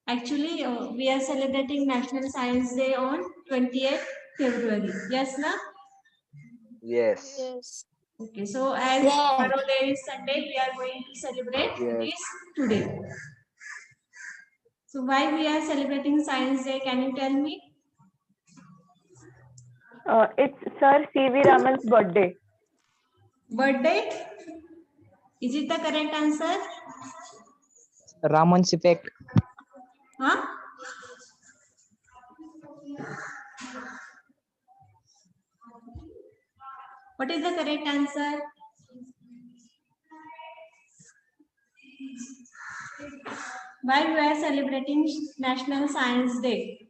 Actually, we are celebrating National Science Day on 28th February. Yes, na? Yes. Yes. Okay, so as tomorrow day is Sunday, we are going to celebrate Yes. this today. So why we are celebrating Science Day? Can you tell me? It's Sir C.V. Raman's birthday. Birthday? Is it the correct answer? Raman's effect. Huh? What is the correct answer? Why we are celebrating National Science Day?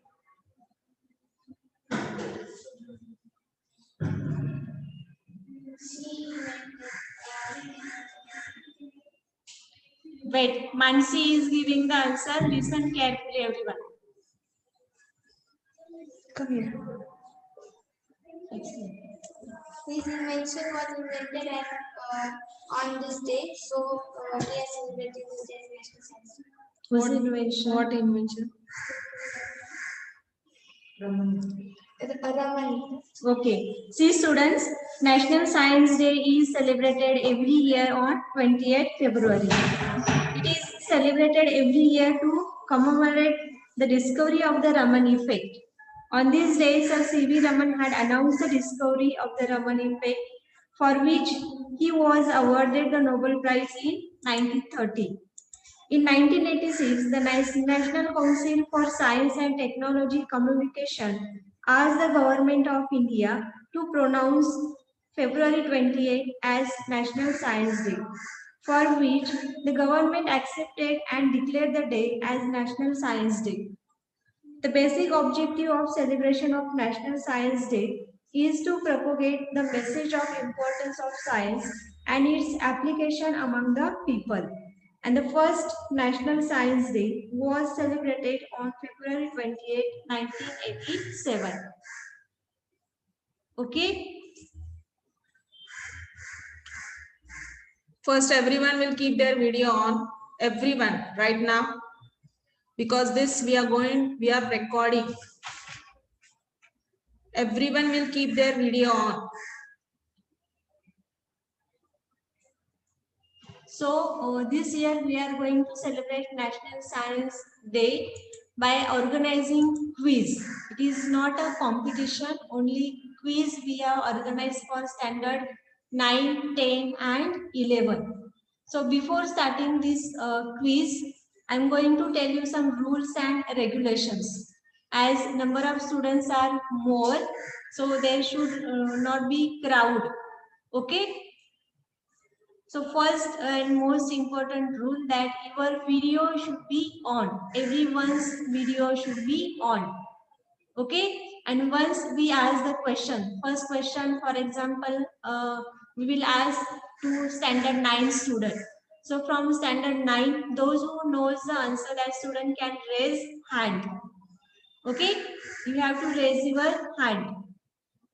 Wait, Mansi is giving the answer. Listen carefully, everyone. Come here. His invention was invented on this day, so we are celebrating this day as National Science Day. Whose invention? What invention? Raman. Okay. See, students, National Science Day is celebrated every year on 28th February. It is celebrated every year to commemorate the discovery of the Raman effect. On this day, Sir C.V. Raman had announced the discovery of the Raman effect, for which he was awarded the Nobel Prize in 1930. In 1986, the National Council for Science and Technology Communication asked the Government of India to pronounce February 28 as National Science Day, for which the government accepted and declared the day as National Science Day. The basic objective of celebration of National Science Day is to propagate the message of importance of science and its application among the people. And the first National Science Day was celebrated on February 28, 1987. Okay? First, everyone will keep their video on. Everyone, right now. Because this we are recording. Everyone will keep their video on. So this year we are going to celebrate National Science Day by organizing quiz. It is not a competition, only quiz we have organized for standard 9, 10 and 11. So before starting this quiz, I am going to tell you some rules and regulations. As number of students are more, so there should not be crowd. Okay. So first and most important rule that your video should be on. Everyone's video should be on. Okay. And once we ask the question, first question, for example, we will ask to standard 9 student. So from standard 9, those who knows the answer, that student can raise hand. Okay. You have to raise your hand.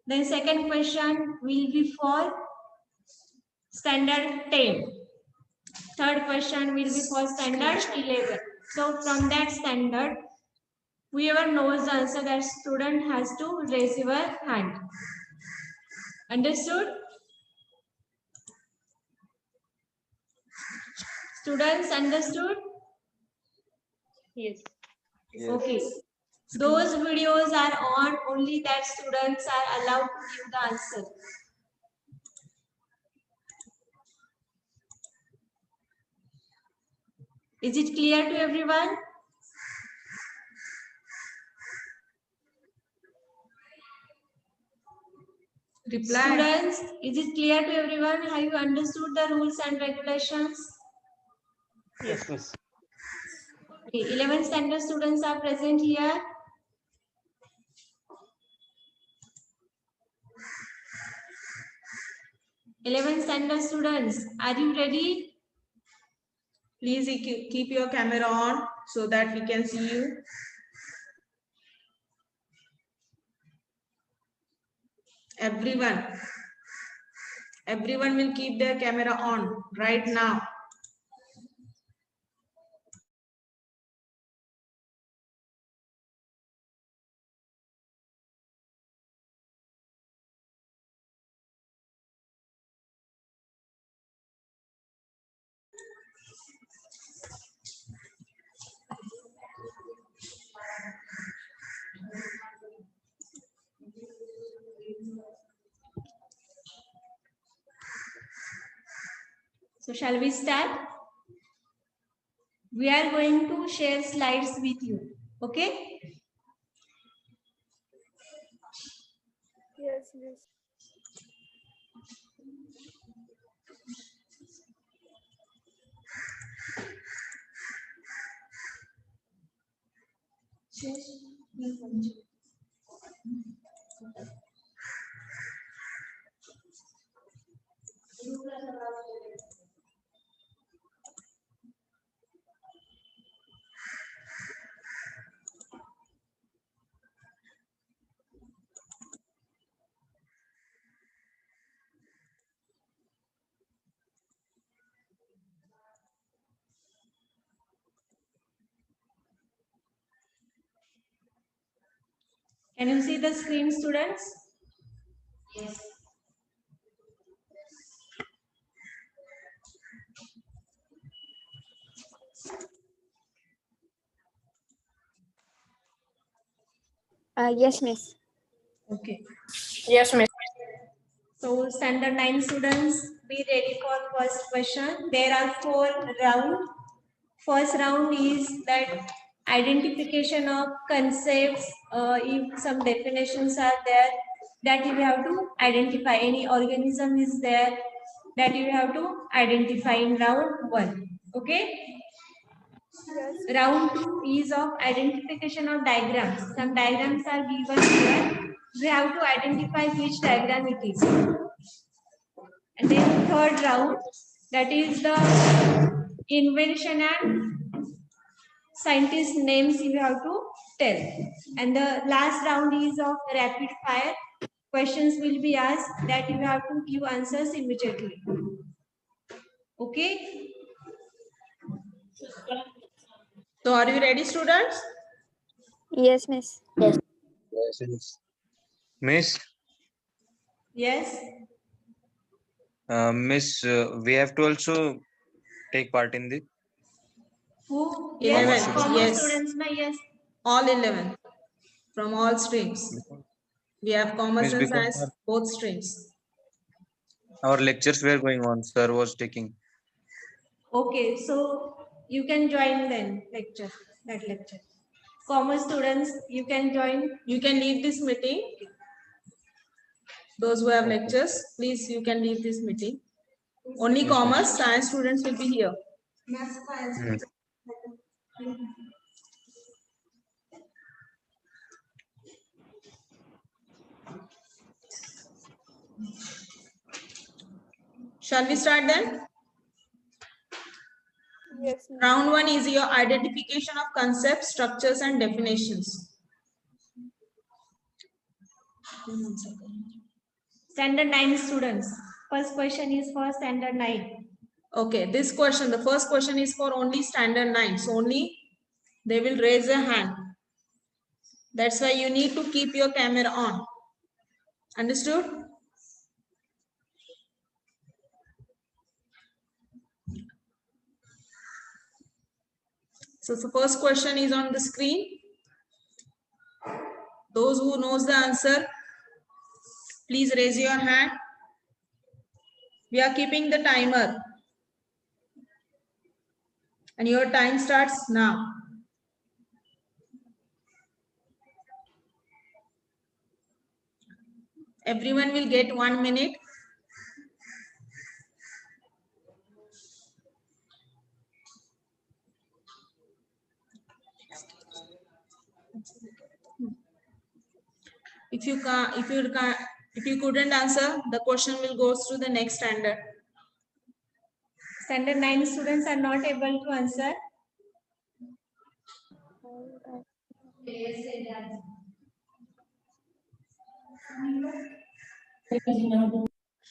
Then second question will be for standard 10. Third question will be for standard 11. So from that standard, whoever knows the answer, that student has to raise your hand. Understood? Students, understood? Yes. Yes. Okay. Those videos are on, only that students are allowed to give the answer. Is it clear to everyone? Reply. Students, is it clear to everyone? Have you understood the rules and regulations? Yes, miss. Okay, 11th standard students are present here. Eleventh standard students, are you ready? Please keep your camera on so that we can see you. Everyone will keep their camera on right now. So shall we start? We are going to share slides with you. Okay? Yes, miss. Can you see the screen, students? Yes. Yes, miss. Okay. Yes, miss. So standard 9 students, be ready for first question. There are 4 rounds. First round is that identification of concepts. If some definitions are there, that you have to identify. Any organism is there, that you have to identify in round 1. Okay. Yes. Round 2 is of identification of diagrams. Some diagrams are given here. We have to identify which diagram it is. And then third round, that is the invention and scientist names you have to tell. And the last round is of rapid fire. Questions will be asked that you have to give answers immediately. Okay? So are you ready, students? Yes, miss. Yes. Yes. Miss, Yes. Miss, we have to also take part in this. Who? 11, Yes. Commerce yes. students, na? Yes. All 11 from all streams. We have commerce Miss, and because science, both streams. our lectures were going on, sir was taking. Okay, so you can join then lecture, that lecture. Commerce students, you can join. You can leave this meeting. Those who have Okay. lectures, please, you can leave this meeting. Only Yes, commerce, science students will be here. Hmm. Shall we start then? Yes, miss. Round 1 is your identification of concepts, structures, and definitions. Standard 9 students. First question is for standard 9. Okay, this question, the first question is for only standard 9. So only they will raise a hand. That's why you need to keep your camera on. Understood? So the first question is on the screen. Those who knows the answer, please raise your hand. We are keeping the timer. And your time starts now. Everyone will get 1 minute. If you couldn't answer, the question will go to the next standard. Standard 9 students are not able to answer.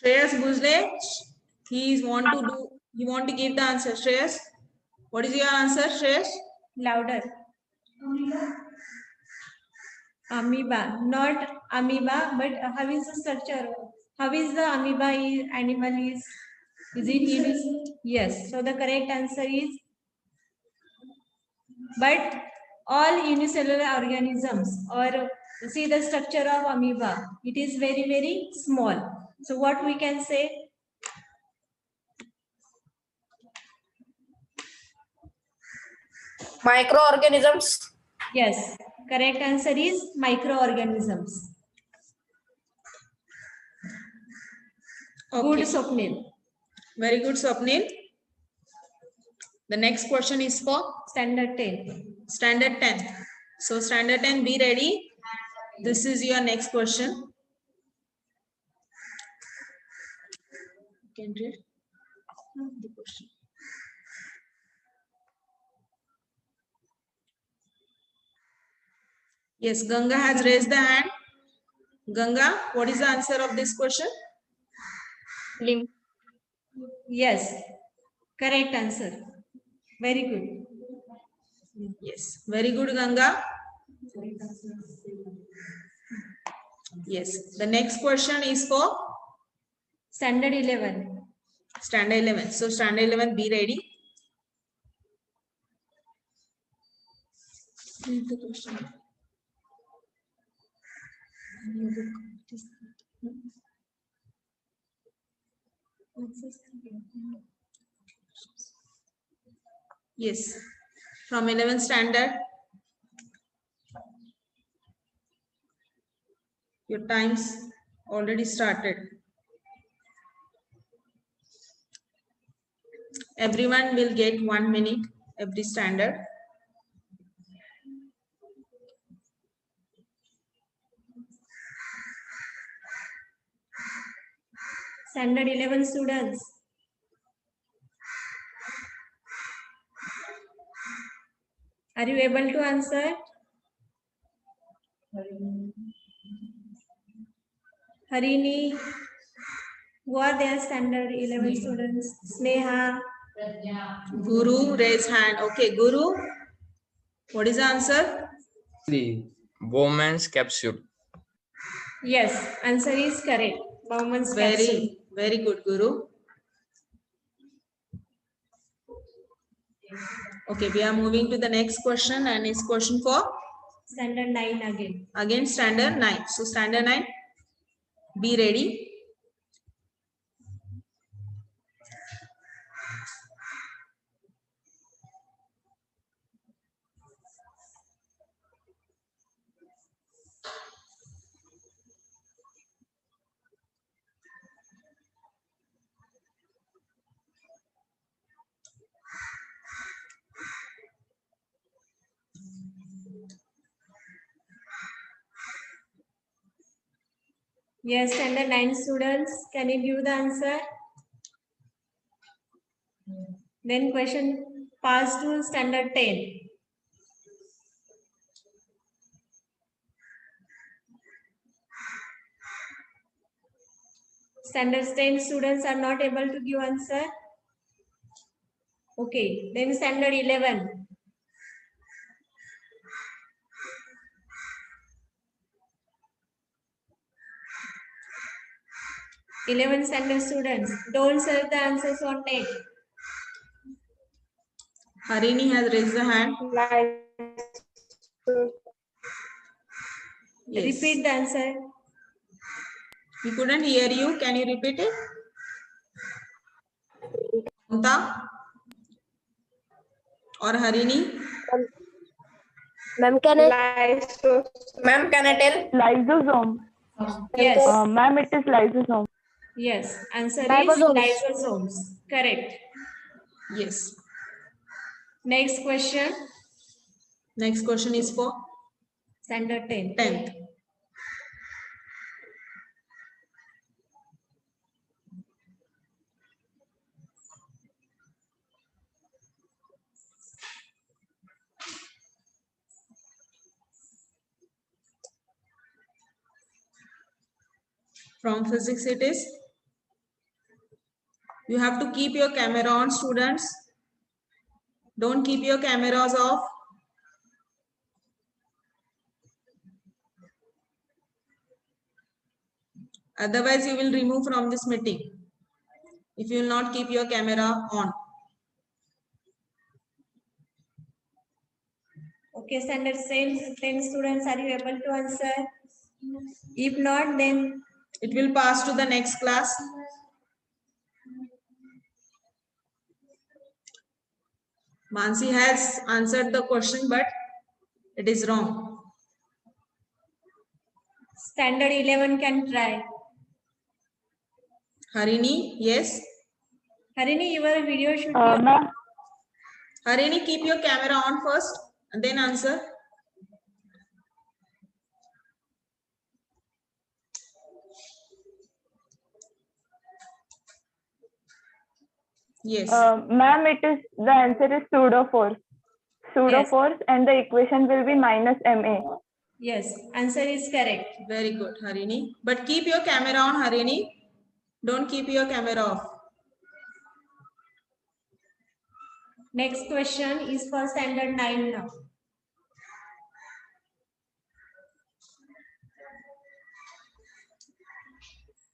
Shreyas Bujle, he want to give the answer. Shreyas, what is your answer, Shreyas? Louder. Amoeba, not amoeba, but how is the structure? How is the amoeba animal is? Is it unicellular? Yes. So the correct answer is, but all unicellular organisms, or see the structure of amoeba, it is very, very small. So what we can say? Microorganisms. Yes, correct answer is microorganisms. Good, Okay. Swapnil. Very good, Swapnil. The next question is for Standard 10. standard 10. So standard 10, be ready. This is your next question. You can read the question. Yes, Ganga has raised the hand. Ganga, what is the answer of this question? Lymph. Yes, correct answer. Very good. Yes, very good, Ganga. Yes, the next question is for Standard 11. standard 11. So standard 11, be ready. Read the question. Yes, from 11th standard. Your time's already started. Everyone will get 1 minute every standard. Standard 11 students. Are you able to answer? Harini, who are there standard 11 students? Sneha, Guru, raise hand. Okay, Guru, what is the answer? The Bowman's capsule. yes, answer is correct. Bowman's capsule. Very good, Guru. Okay, we are moving to the next question, and it's question for Standard 9 again. again standard 9. So standard 9, be ready. Yes, standard 9 students, can you give the answer? Then question pass to standard 10. Standard 10 students are not able to give answer. Okay, then standard 11. Standard students, don't search the answers on net. Harini has raised the hand. Yes. Repeat the answer. We couldn't hear you. Can you repeat it? Mamta or Harini? Ma'am, can I tell? Lysosome. Yes. Ma'am, it is lysosome. Yes, answer Liposomes. is lysosomes. Correct. Yes. Next question, Next question is for standard 10. 10th. From physics it is. You have to keep your camera on, students. Don't keep your cameras off. Otherwise, you will remove from this meeting if you will not keep your camera on. Okay, standard 10 students, are you able to answer? If not, then It will pass to the next class. Mansi has answered the question, but it is wrong. Standard 11 can try. Harini, yes. Harini, your video should be Ma'am, Harini, keep your camera on first and then answer. Yes. ma'am, the answer is pseudo force. Pseudo Yes. force, and the equation will be minus ma. Yes, answer is correct. Very good, Harini. But keep your camera on, Harini. Don't keep your camera off. Next question is for standard 9 now.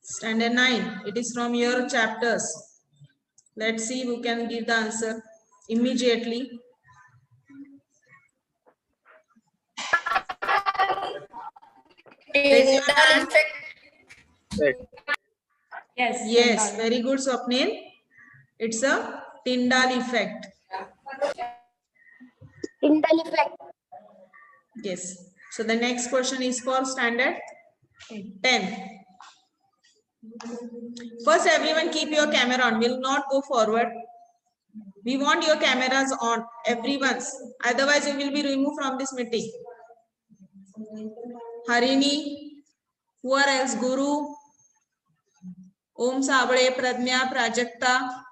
Standard 9. It is from your chapters. Let's see who can give the answer immediately. Raise your hand. Yes. Yes, Tyndall. very good, Swapnil. It's a Tyndall effect. Tyndall effect. Yes. So the next question is for standard 10. First, everyone keep your camera on. Will not go forward. We want your cameras on, everyone's. Otherwise, you will be removed from this meeting. Harini, who are else? Guru, Om Sabade, Pradnya, Prajakta.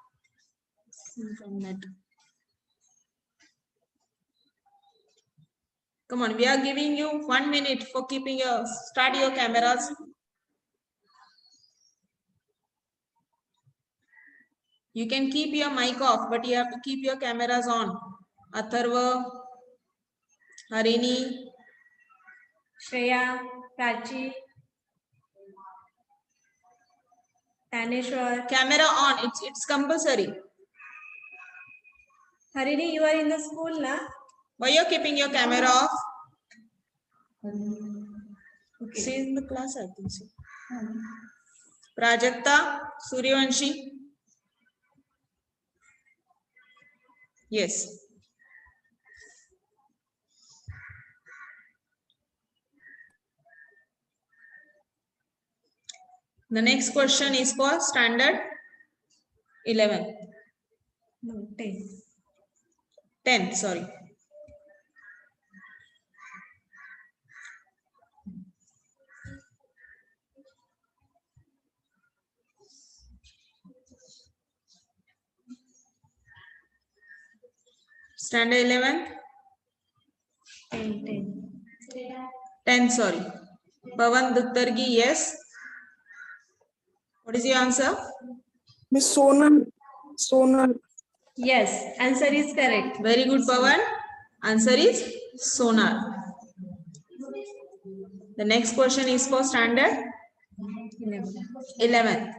Come on, we are giving you 1 minute for keeping start your cameras. You can keep your mic off, but you have to keep your cameras on. Atharva, Harini, Shreya, Prachi, Taneshwar. camera on. It's compulsory. Harini, you are in the school, na? Why you're keeping your camera off? She is in the class, I think so. Prajakta, Suryavanshi. Yes. The next question is for standard 11. No, 10. 10, sorry. Standard 11? 10. 10, sorry. Pavan Duttargi, yes. What is your answer? Miss Sonal. Yes, answer is correct. Very good, Pavan. Answer is sonar. The next question is for standard 11.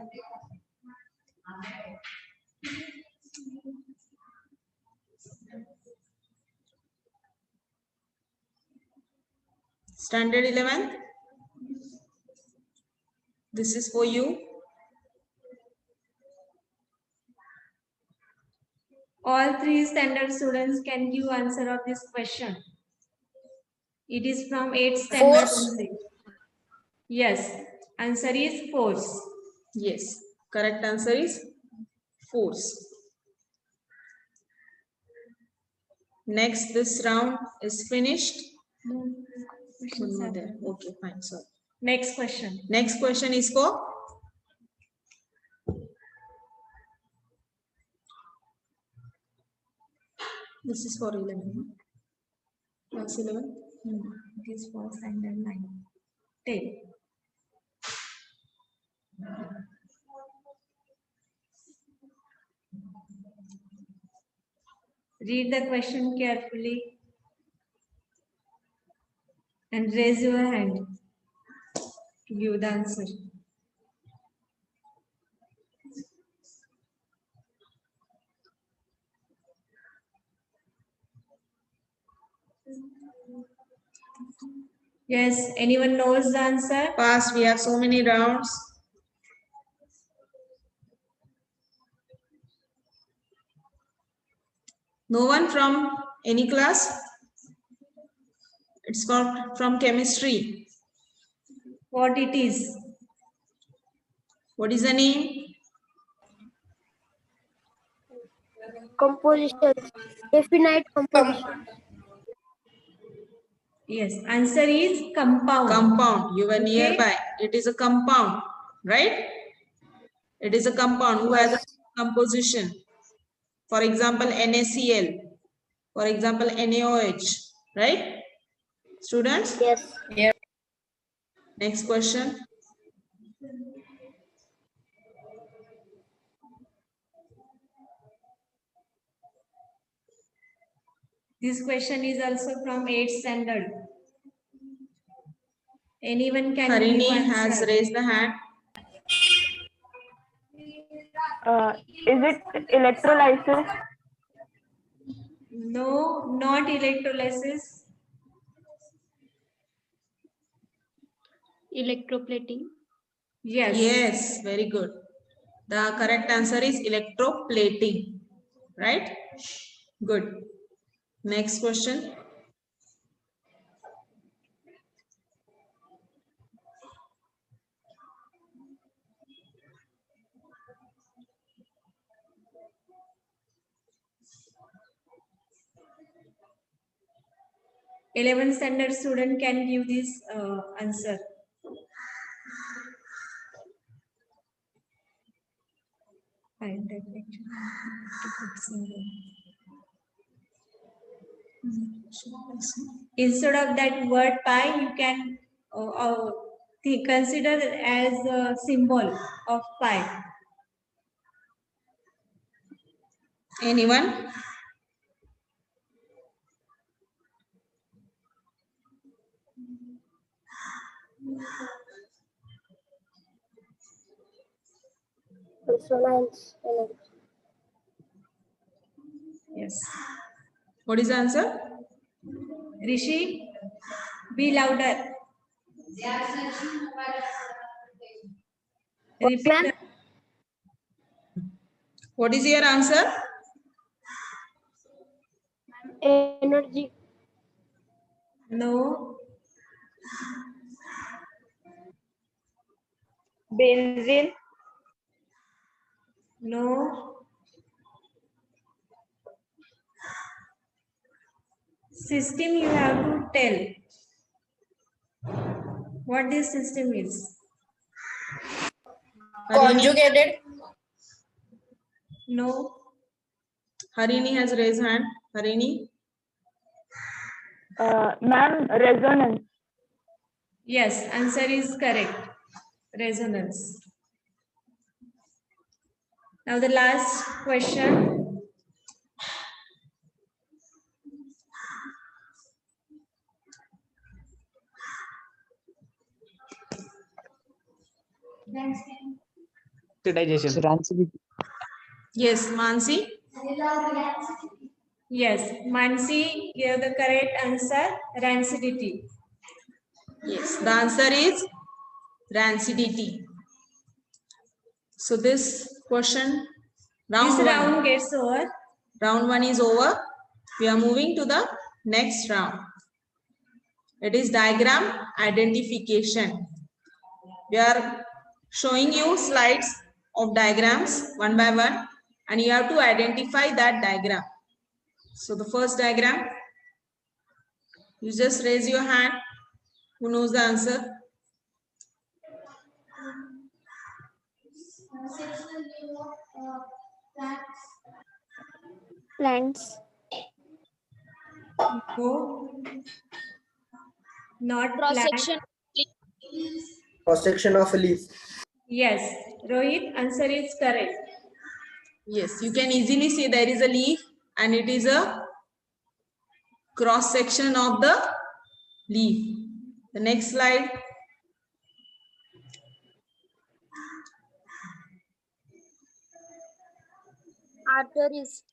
Standard 11. This is for you. All 3 standard students can give answer of this question. It is from 8th standard. Only. Yes, answer is force. Yes, correct answer is force. Next, this round is finished. Questions are there. Okay, fine. So Next question. next question is for this is for 11. Class 11. It is for standard 9. 10. Read the question carefully and raise your hand to give the answer. Yes, anyone knows the answer? Past, we have so many rounds. No one from any class? It's from chemistry. What it is? What is the name? Composition. Definite composition. Yes, answer is compound. Compound. You were Okay. nearby. It is a compound, right? It is a compound who has a composition. For example, NaCl. For example, NaOH. Right? Students? Yes. Next question. This question is also from 8th standard. Anyone can give Harini answer. has raised the hand. Is it electrolysis? No, not electrolysis. Electroplating. Yes. Yes, very good. The correct answer is electroplating. Right? Good. Next question. Eleventh standard student can give this answer. Find that lecture. Instead of that word pi, you can consider as a symbol of pi. Anyone? Resonance energy. Yes. What is the answer? Rishi, be louder. Repeat Ma'am? the- What is your answer? Energy. No. Benzene. No. System you have to tell. What this system is. Conjugated. No. Harini has raised hand. Harini. Ma'am, resonance. Yes, answer is correct. Resonance. Now the last question. Oxidization. Yes, Mansi. Yes, Mansi gave the correct answer, rancidity. Yes, the answer is rancidity. So this question, round This one. round gets over. Round one is over. We are moving to the next round. It is diagram identification. We are showing you slides of diagrams one by one, and you have to identify that diagram. So the first diagram, you just raise your hand. Who knows the answer? Plants. No. Not Cross plant. section. Cross section of a leaf. Yes, Rohit, answer is correct. Yes, you can easily see there is a leaf and it is a cross section of the leaf. The next slide. Arteries.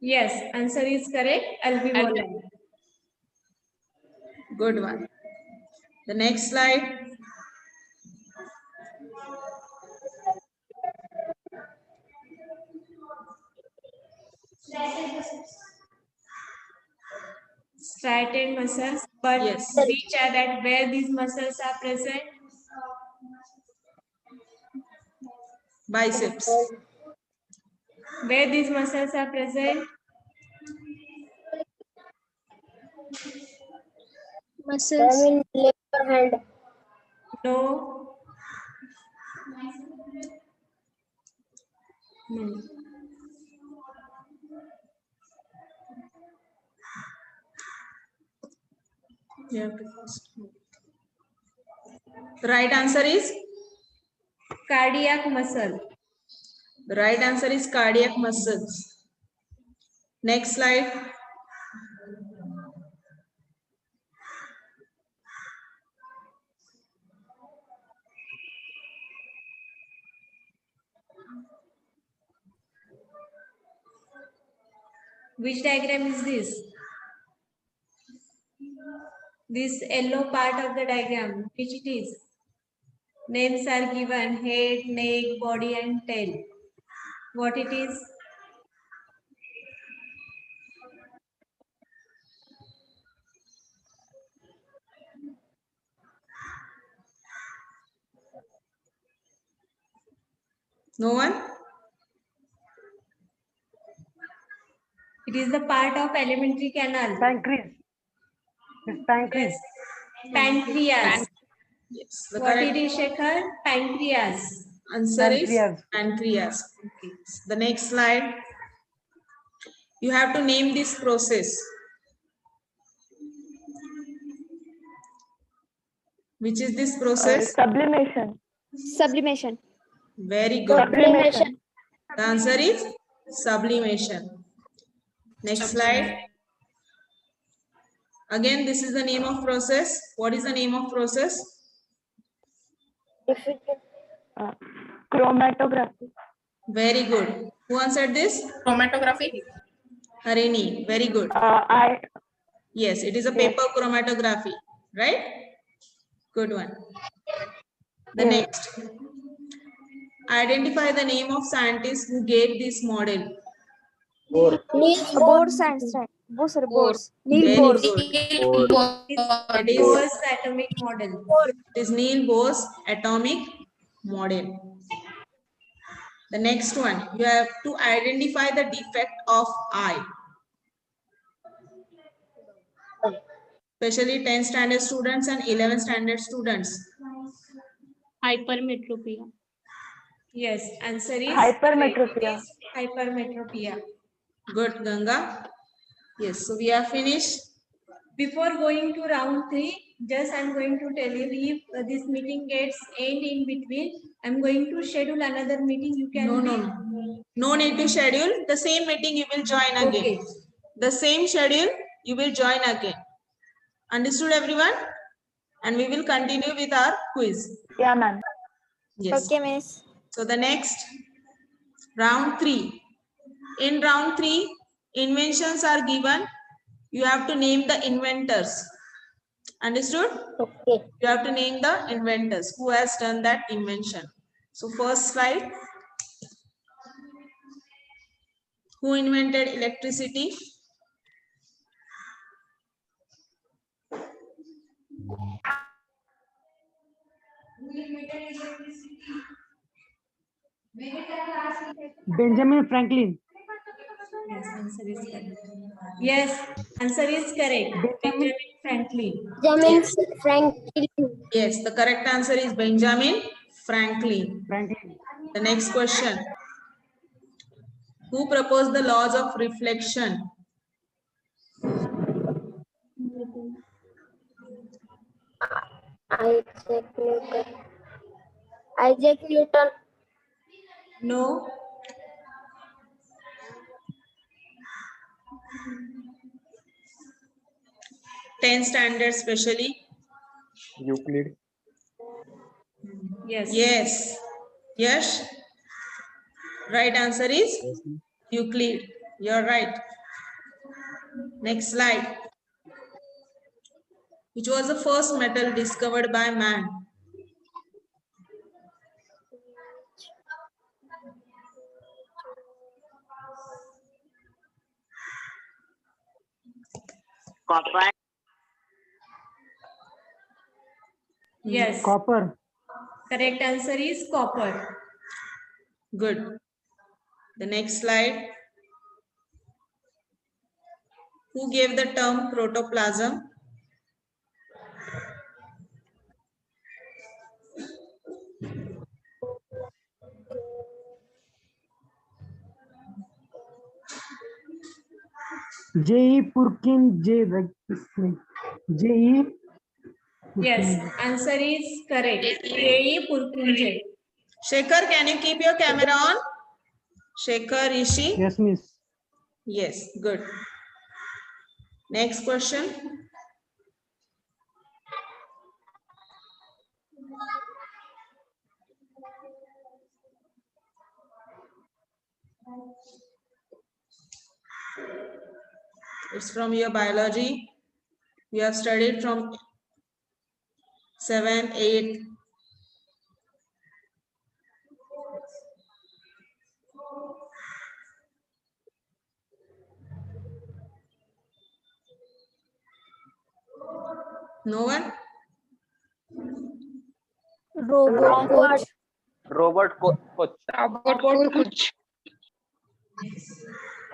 Yes, answer is correct. Alveoli. Good one. The next slide. Striated muscles, but Yes. which are that where these muscles are present? Biceps. Where these muscles are present? Muscles. In left hand. No. No. You have to first. The right answer is? Cardiac muscle. The right answer is cardiac muscles. Next slide. Which diagram is this? This yellow part of the diagram, which it is? Names are given: head, neck, body, and tail. What it is? No one? It is the part of alimentary canal. Pancreas. It's pancreas. Yes. Pancreas. Yes. The What correct it is, Shekhar? Pancreas. answer is Pancreas. pancreas. Okay. The next slide. You have to name this process. Which is this process? Sublimation. Sublimation. Very good. Sublimation. The answer is sublimation. Next slide. Again, this is the name of process. What is the name of process? Chromatography. Very good. Who answered this? Chromatography. Harini. Very good. I Yes, it is a paper chromatography, right? Good one. The next. Identify the name of scientist who gave this model. Bohr. Niels Bohr Einstein. Bohr, sir, Bohr. Niels Very Bohr. good. Bohr. It is, Bohr's atomic model. it is Neil Bohr's atomic model. The next one, you have to identify the defect of eye. Especially 10th standard students and 11th standard students. Hypermetropia. Yes, answer is Hypermetropia. it is hypermetropia. Good, Ganga. Yes, so we are finished. Before going to round 3, just I'm going to tell you, if this meeting gets end in between, I'm going to schedule another meeting. You can No need to schedule. The same meeting you will join again. Okay. The same schedule you will join again. Understood, everyone? And we will continue with our quiz. Yeah, ma'am. Yes. Okay, miss. So the next, round 3. In round 3, inventions are given. You have to name the inventors. Understood? Okay. You have to name the inventors. Who has done that invention? So first slide. Who invented electricity? Benjamin Franklin. Yes, answer is correct. Yes, answer is correct. Benjamin Franklin. Benjamin Franklin. Yes, the correct answer is Benjamin Franklin. The next question. Who proposed the laws of reflection? Isaac Newton. Isaac Newton. No. 10th standard specially. Euclid. Yes. Yes. Yes. Right answer is Euclid. You're right. Next slide. Which was the first metal discovered by man? Copper. Yes. Copper. Correct answer is copper. Good. The next slide. Who gave the term protoplasm? J.E. Purkin. J.E. Yes, answer is correct. J.E. Purkinje. Shekhar, can you keep your camera on? Shekhar, Rishi? Yes, miss. Yes, good. Next question. It's from your biology. We have studied from 7, 8. No one? Robot coach. Coach.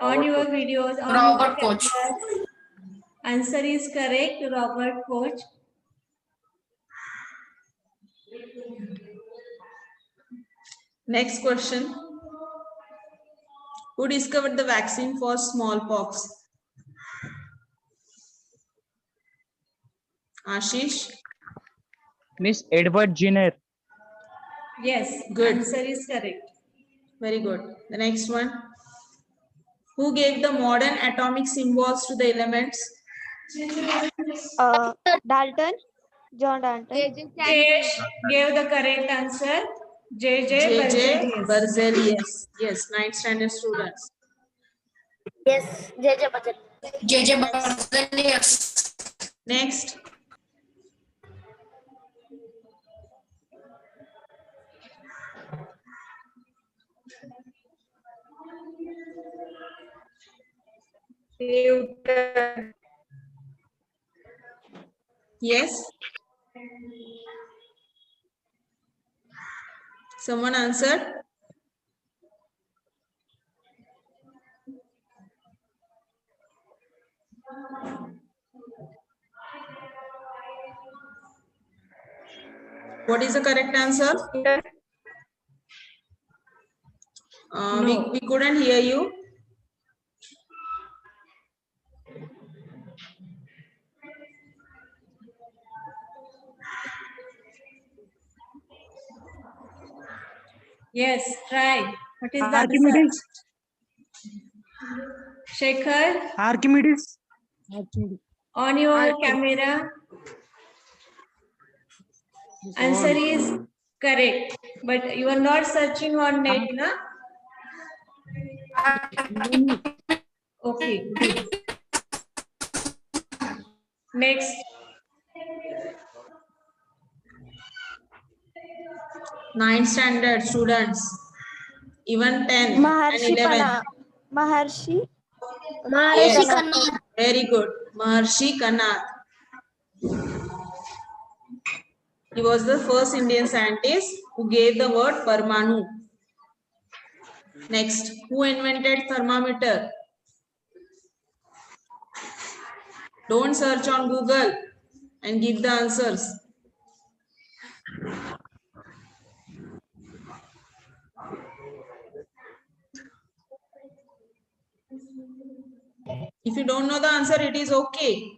On your videos, on your cameras. Answer is correct, Robert Koch. Next question. Who discovered the vaccine for smallpox? Ashish? Miss Edward Jenner. Yes, Good. answer is correct. Very good. The next one. Who gave the modern atomic symbols to the elements? Dalton. John Dalton. Tesh gave the correct answer. J.J. Berzelius. Berzelius. Yes, 9th standard students. Yes, J.J. Next. Yes. Someone answered? What is the correct answer? No. We couldn't hear you. Yes, try. What is the answer? Archimedes. Shekhar, Archimedes. on your camera. Answer is correct. But you are not searching on net, na? Okay, good. Next. Ninth standard students. Even 10 and 11. Maharshi. Yes. Very good. Maharshi Kanath. He was the first Indian scientist who gave the word Parmanu. Next, who invented thermometer? Don't search on Google and give the answers. If you don't know the answer, it is okay.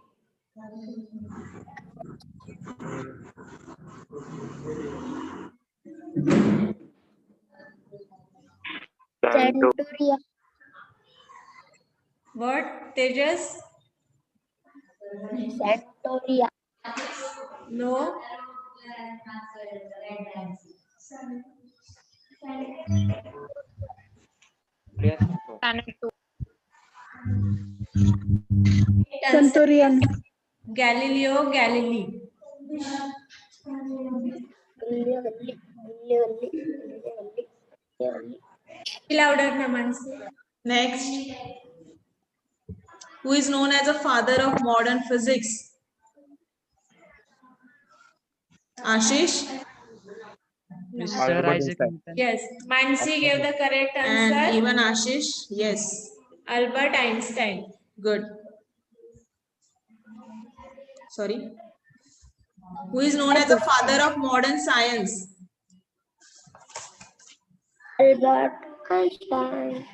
Centuria. What? Tejas? Centuria. No. Centurion. Galileo Galilei. Louder, Namansi. Next, Who is known as a father of modern physics? Ashish? Mr. Sir, Isaac Einstein. Newton. Yes, Mansi gave the correct And answer. even Ashish? Yes. Albert Einstein. Good. Sorry. Who is known as the father of modern science? Albert Einstein.